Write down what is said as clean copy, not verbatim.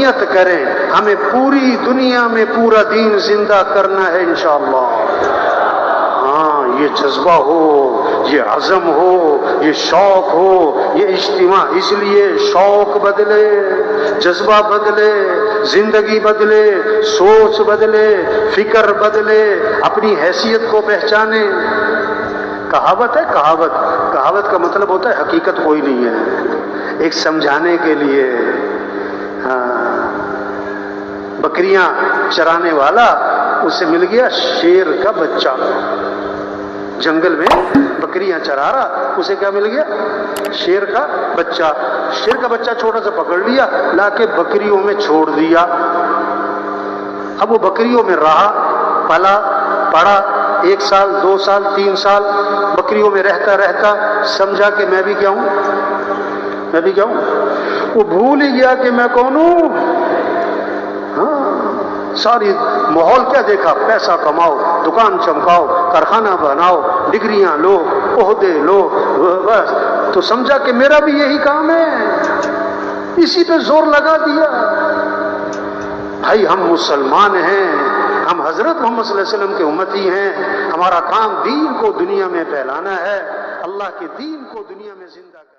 نیت کریں ہمیں پوری دنیا میں پورا دین زندہ کرنا ہے انشاءاللہ. ہاں یہ جذبہ ہو، یہ عزم ہو، یہ شوق ہو، یہ اجتماع. اس لیے شوق بدلے، جذبہ بدلے، زندگی بدلے، سوچ بدلے، فکر بدلے، اپنی حیثیت کو پہچانے. کہاوت ہے، کہاوت کا مطلب ہوتا ہے حقیقت کوئی نہیں ہے، ایک سمجھانے کے لیے. ہاں بکریاں چرانے والا، اسے مل گیا شیر کا بچہ، جنگل میں بکریاں چرا رہا، اسے کیا مل گیا؟ شیر کا بچہ. شیر کا بچہ چھوٹا سا پکڑ لیا، لا کے بکریوں میں چھوڑ دیا. اب وہ بکریوں میں رہا، پلا پڑا، 1 سال 2 سال 3 سال بکریوں میں رہتا رہتا سمجھا کہ میں بھی کیا ہوں. وہ بھول ہی گیا کہ میں کون ہوں. ساری ماحول کیا دیکھا؟ پیسہ کماؤ، دکان چمکاؤ، کارخانہ بناؤ، ڈگریاں لو، عہدے لو، بس. تو سمجھا کہ میرا بھی یہی کام ہے، اسی پہ زور لگا دیا. بھائی ہم مسلمان ہیں، ہم حضرت محمد صلی اللہ علیہ وسلم کے امتی ہیں، ہمارا کام دین کو دنیا میں پھیلانا ہے، اللہ کے دین کو دنیا میں زندہ کرنا.